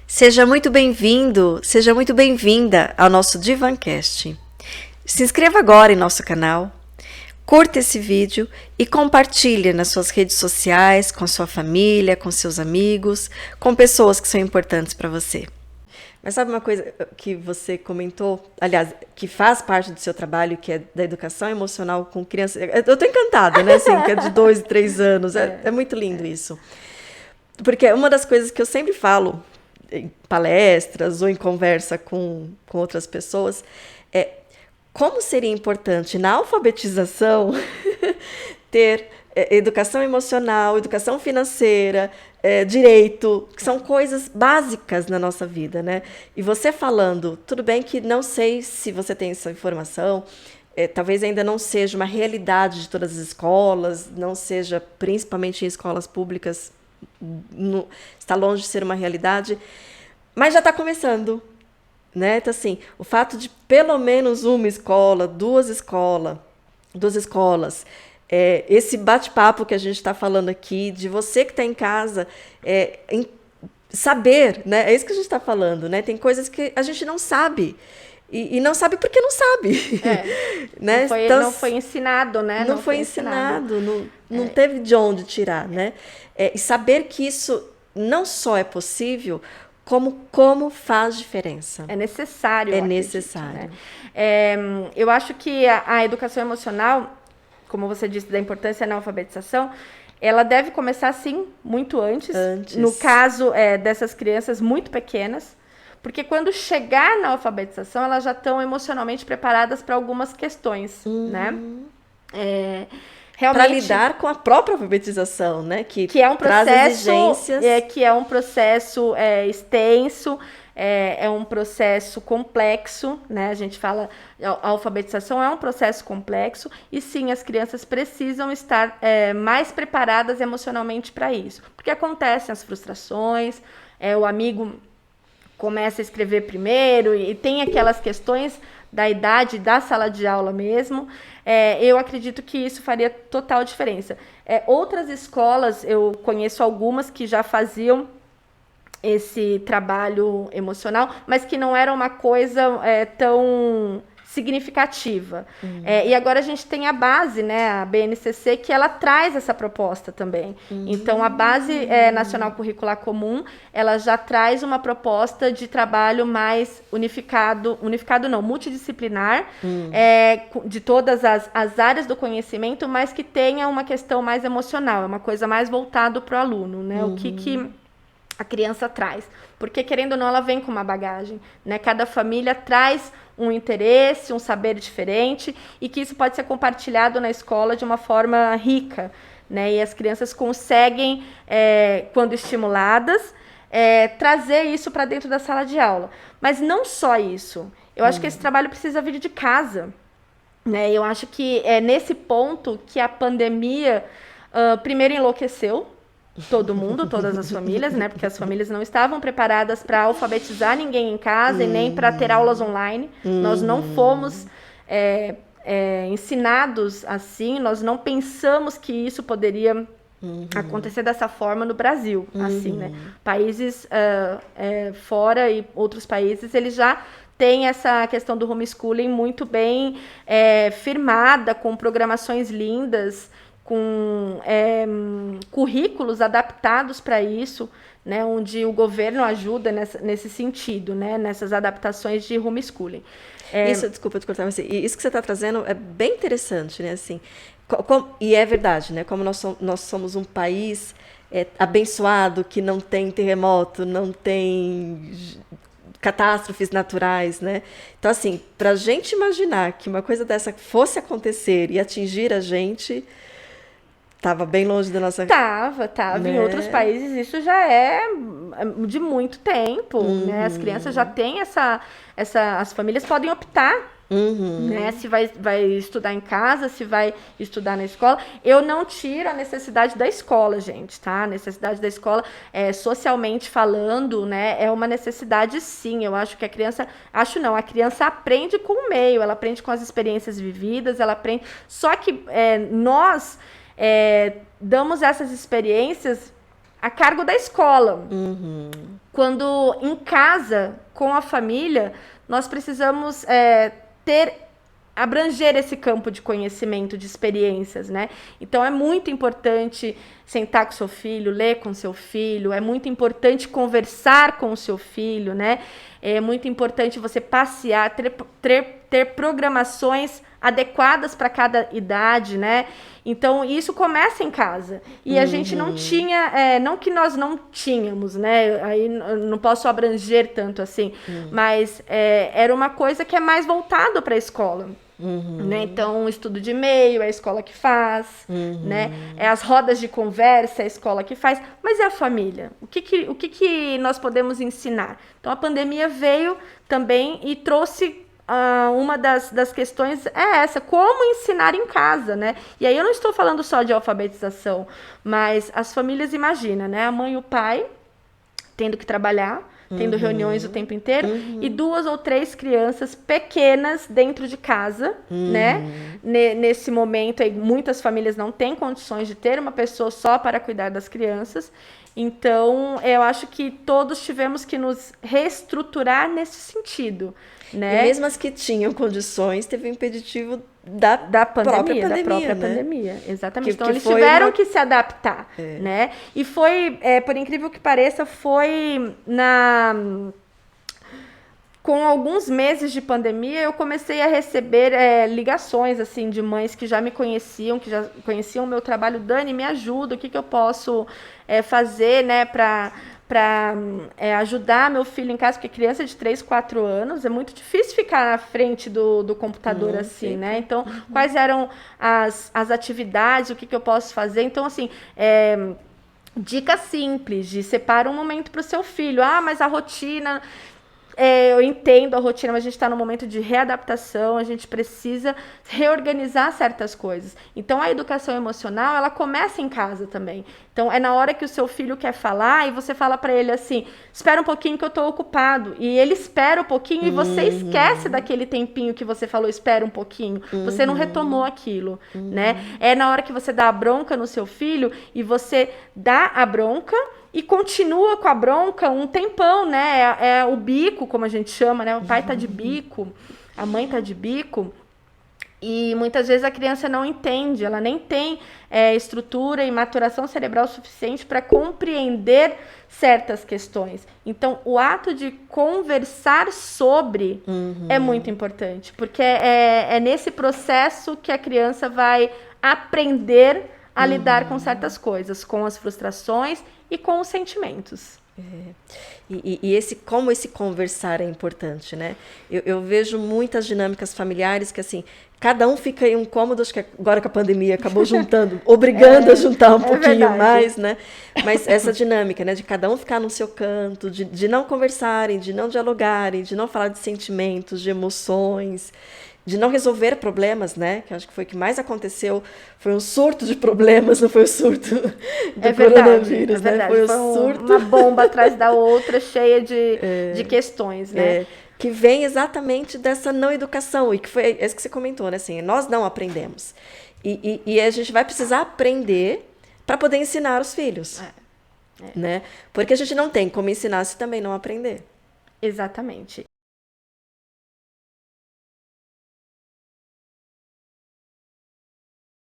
Seja muito bem-vindo, seja muito bem-vinda ao nosso Divancast. Se inscreva agora em nosso canal, curta esse vídeo e compartilhe nas suas redes sociais, com sua família, com seus amigos, com pessoas que são importantes para você. Mas sabe uma coisa que você comentou, aliás, que faz parte do seu trabalho, que é da educação emocional com crianças? Eu tô encantada, né? Assim, que é de 2 e 3 anos. É muito lindo isso. Porque uma das coisas que eu sempre falo em palestras ou em conversa com outras pessoas é como seria importante na alfabetização ter educação emocional, educação financeira, direito, que são coisas básicas na nossa vida, né? E você falando, tudo bem que não sei se você tem essa informação, talvez ainda não seja uma realidade de todas as escolas, não seja principalmente em escolas públicas, está longe de ser uma realidade, mas já está começando, né? Então, assim, o fato de pelo menos uma escola, duas escolas, esse bate-papo que a gente está falando aqui, de você que está em casa, saber, né? É isso que a gente está falando, né? Tem coisas que a gente não sabe. E não sabe porque não sabe. Né? Não foi ensinado, né? Não foi ensinado, não teve de onde tirar, né? E saber que isso não só é possível, como faz diferença. É necessário. É necessário. Né? Eu acho que a educação emocional, como você disse, da importância na alfabetização, ela deve começar, sim, muito antes. No caso dessas crianças muito pequenas, porque quando chegar na alfabetização, elas já estão emocionalmente preparadas para algumas questões, né? Para lidar com a própria alfabetização, né? Que é um processo, traz exigências. Que é um processo extenso, é um processo complexo, né? A gente fala, a alfabetização é um processo complexo e sim, as crianças precisam estar mais preparadas emocionalmente para isso. Porque acontecem as frustrações, o amigo começa a escrever primeiro e tem aquelas questões da idade da sala de aula mesmo. Eu acredito que isso faria total diferença. Outras escolas, eu conheço algumas que já faziam esse trabalho emocional, mas que não era uma coisa tão significativa. E agora a gente tem a base, né, a BNCC, que ela traz essa proposta também. Então, a Base Nacional Curricular Comum, ela já traz uma proposta de trabalho mais unificado não, multidisciplinar, de todas as áreas do conhecimento, mas que tenha uma questão mais emocional, é uma coisa mais voltada para o aluno, né, o que a criança traz. Porque, querendo ou não, ela vem com uma bagagem, né? Cada família traz um interesse, um saber diferente, e que isso pode ser compartilhado na escola de uma forma rica, né? E as crianças conseguem, quando estimuladas, trazer isso para dentro da sala de aula. Mas não só isso. Eu acho que esse trabalho precisa vir de casa, né? Eu acho que é nesse ponto que a pandemia, primeiro, enlouqueceu todo mundo, todas as famílias, né? Porque as famílias não estavam preparadas para alfabetizar ninguém em casa e nem para ter aulas online. Nós não fomos ensinados assim, nós não pensamos que isso poderia acontecer dessa forma no Brasil, assim, né? Países fora e outros países, eles já têm essa questão do homeschooling muito bem firmada, com programações lindas, com currículos adaptados para isso, né, onde o governo ajuda nesse sentido, né, nessas adaptações de homeschooling. Desculpa te cortar, mas isso que você está trazendo é bem interessante, né, assim, e é verdade, né, como nós somos um país abençoado, que não tem terremoto, não tem catástrofes naturais, né? Então, assim, para a gente imaginar que uma coisa dessa fosse acontecer e atingir a gente, estava bem longe da nossa... Tava. Né? Em outros países isso já é de muito tempo, né? As crianças já têm as famílias podem optar, né? Se vai estudar em casa, se vai estudar na escola. Eu não tiro a necessidade da escola, gente, tá? A necessidade da escola, socialmente falando, né? É uma necessidade, sim. Eu acho que a criança aprende com o meio, ela aprende com as experiências vividas, ela aprende... Só que nós... damos essas experiências a cargo da escola. Quando em casa, com a família, nós precisamos abranger esse campo de conhecimento, de experiências, né? Então, é muito importante sentar com seu filho, ler com seu filho, é muito importante conversar com o seu filho, né? É muito importante você passear, ter programações adequadas para cada idade, né? Então, isso começa em casa. E a gente não tinha, não que nós não tínhamos, né? Aí não posso abranger tanto assim, mas era uma coisa que é mais voltada para a escola. Né? Então, o estudo de e-mail é a escola que faz, né? É as rodas de conversa é a escola que faz, mas é a família. O que nós podemos ensinar? Então, a pandemia veio também e trouxe uma das questões é essa, como ensinar em casa, né? E aí eu não estou falando só de alfabetização, mas as famílias, imagina, né? A mãe e o pai tendo que trabalhar, tendo reuniões o tempo inteiro, e 2 ou 3 crianças pequenas dentro de casa, né? Nesse momento aí, muitas famílias não têm condições de ter uma pessoa só para cuidar das crianças. Então, eu acho que todos tivemos que nos reestruturar nesse sentido, né? E mesmo as que tinham condições, teve um impeditivo da própria pandemia. Exatamente. Então, eles tiveram que se adaptar, né? E foi, por incrível que pareça, foi com alguns meses de pandemia, eu comecei a receber ligações, assim, de mães que já me conheciam, que já conheciam o meu trabalho. Dani, me ajuda, o que eu posso fazer, né, para ajudar meu filho em casa, porque criança de 3, 4 anos, é muito difícil ficar na frente do computador assim, né? Então, quais eram as atividades, o que eu posso fazer? Então, assim, dica simples de separa um momento para o seu filho. Mas a rotina... eu entendo a rotina, mas a gente está num momento de readaptação, a gente precisa reorganizar certas coisas. Então, a educação emocional, ela começa em casa também. Então, é na hora que o seu filho quer falar e você fala para ele assim, espera um pouquinho que eu estou ocupado. E ele espera um pouquinho e você esquece daquele tempinho que você falou, espera um pouquinho. Você não retomou aquilo, né? É na hora que você dá a bronca no seu filho e você dá a bronca e continua com a bronca um tempão, né? É o bico, como a gente chama, né? O pai tá de bico, a mãe tá de bico. E muitas vezes a criança não entende, ela nem tem estrutura e maturação cerebral suficiente para compreender certas questões. Então, o ato de conversar sobre é muito importante, porque é nesse processo que a criança vai aprender a lidar com certas coisas, com as frustrações e com os sentimentos. E como esse conversar é importante, né? Eu vejo muitas dinâmicas familiares que, assim, cada um fica em um cômodo, acho que agora que a pandemia acabou juntando, obrigando a juntar um pouquinho mais, né? Mas essa dinâmica, né? De cada um ficar no seu canto, de não conversarem, de não dialogarem, de não falar de sentimentos, de emoções, de não resolver problemas, né? Que acho que foi o que mais aconteceu. Foi um surto de problemas, não foi o surto do coronavírus, né? Foi o surto. Uma bomba atrás da outra, cheia de questões, né? Que vem exatamente dessa não educação, e que foi isso que você comentou, né? Assim, nós não aprendemos. E a gente vai precisar aprender para poder ensinar os filhos. Né? Porque a gente não tem como ensinar se também não aprender. Exatamente.